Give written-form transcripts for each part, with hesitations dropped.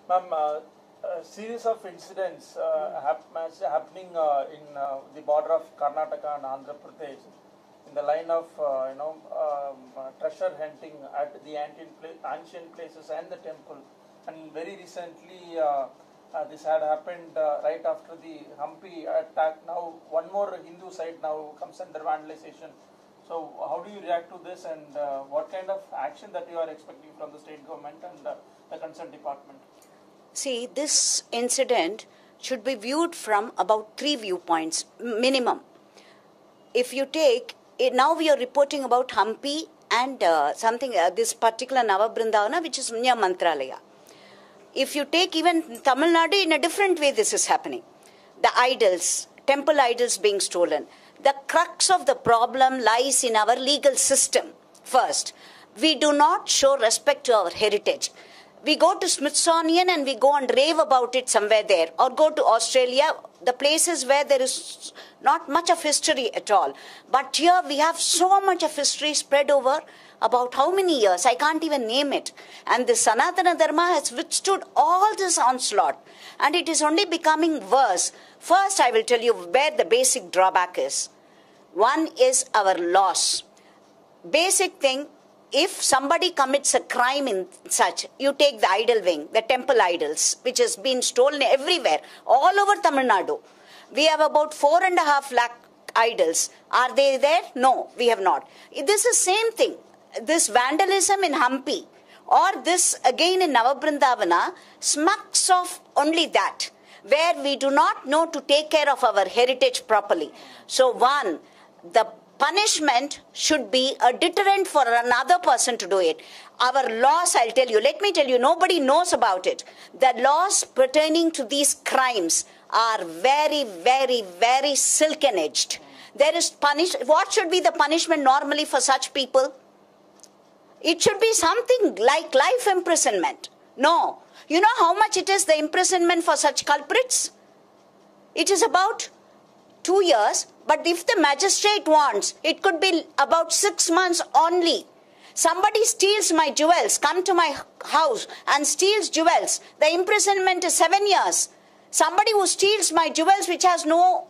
Ma'am, a series of incidents happening in the border of Karnataka and Andhra Pradesh in the line of treasure hunting at the ancient places and the temple. And very recently this had happened right after the Hampi attack. Now one more Hindu site now comes under vandalization. So how do you react to this, and what kind of action that you are expecting from the state government and the concerned department? See, this incident should be viewed from about 3 viewpoints minimum. If you take, now we are reporting about Hampi and this particular Navabrindavana, which is near Mantralaya. If you take even Tamil Nadu, in a different way this is happening. The idols, temple idols being stolen. The crux of the problem lies in our legal system. First, we do not show respect to our heritage. We go to Smithsonian and we go and rave about it somewhere there, or go to Australia, the places where there is not much of history at all. But here we have so much of history spread over about how many years, I can't even name it. And the Sanatana Dharma has withstood all this onslaught, and it is only becoming worse. First, I will tell you where the basic drawback is. One is our laws. Basic thing, if somebody commits a crime in such, you take the idol wing, the temple idols, which has been stolen everywhere, all over Tamil Nadu. We have about 4.5 lakh idols. Are they there? No, we have not. This is same thing. This vandalism in Hampi or this again in Navabrindavana smacks of only that, where we do not know to take care of our heritage properly. So one, the punishment should be a deterrent for another person to do it. Our laws, I'll tell you, let me tell you, nobody knows about it. The laws pertaining to these crimes are very, very, very silken edged. There is what should be the punishment normally for such people? It should be something like life imprisonment. No. You know how much it is, the imprisonment for such culprits? It is about 2 years, but if the magistrate wants, it could be about 6 months only. Somebody steals my jewels, come to my house and steals jewels. The imprisonment is 7 years. Somebody who steals my jewels, which has no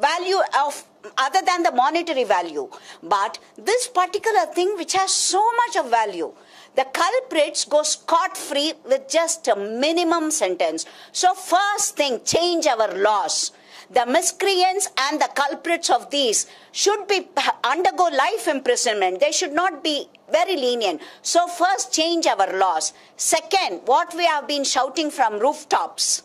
value of other than the monetary value. But this particular thing which has so much of value, the culprits go scot-free with just a minimum sentence. So first thing, change our laws. The miscreants and the culprits of these should undergo life imprisonment. They should not be very lenient. So first, change our laws. Second, what we have been shouting from rooftops,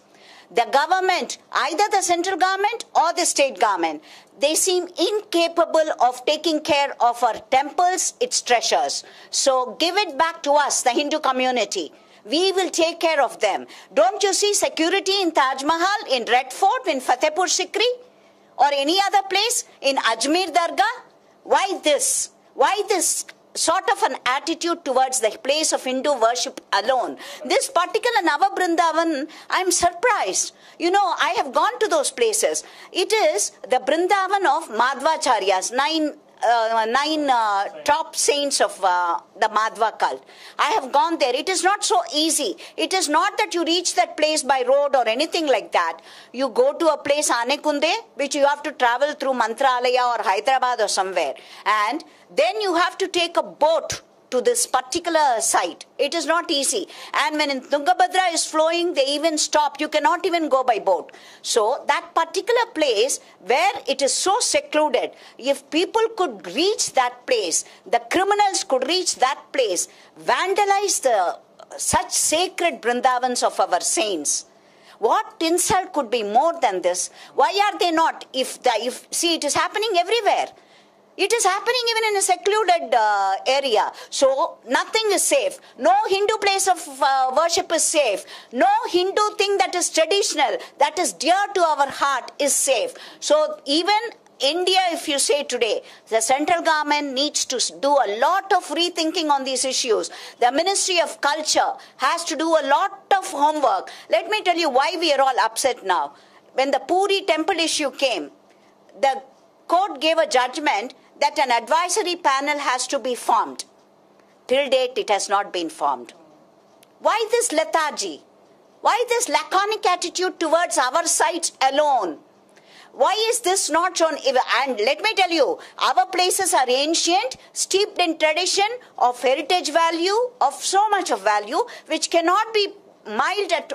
the government, either the central government or the state government, they seem incapable of taking care of our temples, its treasures. So give it back to us, the Hindu community. We will take care of them. Don't you see security in Taj Mahal, in Red Fort, in Fatehpur Sikri, or any other place, in Ajmer Dargah? Why this? Why this sort of an attitude towards the place of Hindu worship alone? This particular Navabrindavan, I'm surprised. You know, I have gone to those places. It is the Brindavan of Madhvacharyas, nine top saints of the Madhva cult. I have gone there. It is not so easy. It is not that you reach that place by road or anything like that. You go to a place, Anekunde, which you have to travel through Mantralaya or Hyderabad or somewhere. And then you have to take a boat to this particular site. It is not easy. And when Tungabhadra is flowing, they even stop. You cannot even go by boat. So that particular place where it is so secluded, if people could reach that place, the criminals could reach that place, vandalize such sacred Brindavans of our saints. What insult could be more than this? Why are they not? See, it is happening everywhere. It is happening even in a secluded area. So nothing is safe. No Hindu place of worship is safe. No Hindu thing that is traditional, that is dear to our heart is safe. So even India, if you say today, the central government needs to do a lot of rethinking on these issues. The Ministry of Culture has to do a lot of homework. Let me tell you why we are all upset now. When the Puri temple issue came, the court gave a judgment that an advisory panel has to be formed. Till date, it has not been formed. Why this lethargy? Why this laconic attitude towards our sites alone? Why is this not shown? And let me tell you, our places are ancient, steeped in tradition of heritage value, of so much of value, which cannot be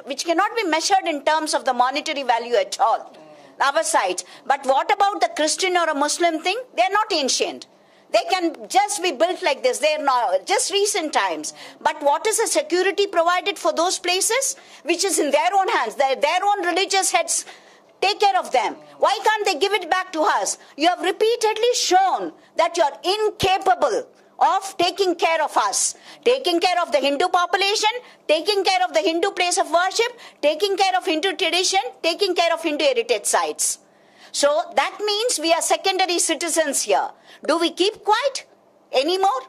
which cannot be measured in terms of the monetary value at all. Our sites. But what about the Christian or a Muslim thing? They are not ancient. They can just be built like this. They are not just recent times. But what is the security provided for those places? Which is in their own hands. Their own religious heads take care of them. Why can't they give it back to us? You have repeatedly shown that you are incapable of taking care of us, taking care of the Hindu population, taking care of the Hindu place of worship, taking care of Hindu tradition, taking care of Hindu heritage sites. So that means we are secondary citizens here. Do we keep quiet anymore?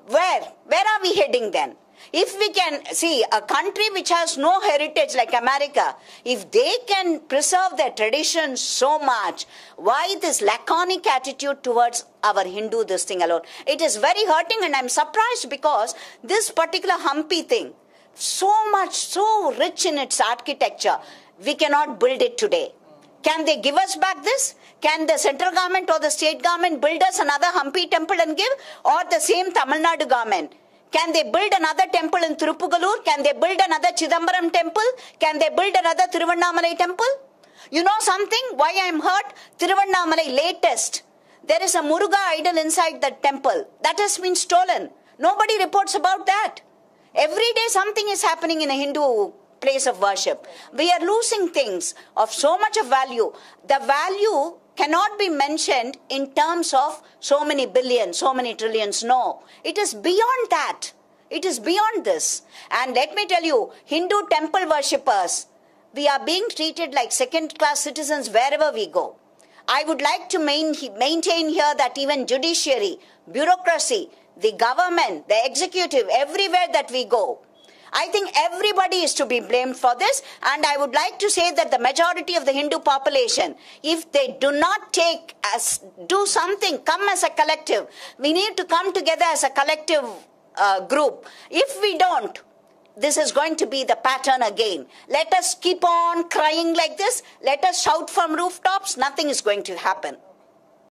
Where are we heading then? If we can see a country which has no heritage like America, if they can preserve their traditions so much, why this laconic attitude towards our Hindu this thing alone? It is very hurting, and I'm surprised because this particular Hampi thing, so much, so rich in its architecture, we cannot build it today. Can they give us back this? Can the central government or the state government build us another Hampi temple and give? Or the same Tamil Nadu government? Can they build another temple in Thirupugalur? Can they build another Chidambaram temple? Can they build another Thiruvannamalai temple? You know something? Why I am hurt? Thiruvannamalai latest. There is a Muruga idol inside that temple. That has been stolen. Nobody reports about that. Every day something is happening in a Hindu place of worship. We are losing things of so much of value. The value cannot be mentioned in terms of so many billions, so many trillions. No, it is beyond that. It is beyond this. And let me tell you, Hindu temple worshippers, we are being treated like second-class citizens wherever we go. I would like to maintain here that even judiciary, bureaucracy, the government, the executive, everywhere that we go, I think everybody is to be blamed for this, and I would like to say that the majority of the Hindu population, if they do not do something, come as a collective, we need to come together as a collective group. If we don't, this is going to be the pattern again. Let us keep on crying like this. Let us shout from rooftops. Nothing is going to happen.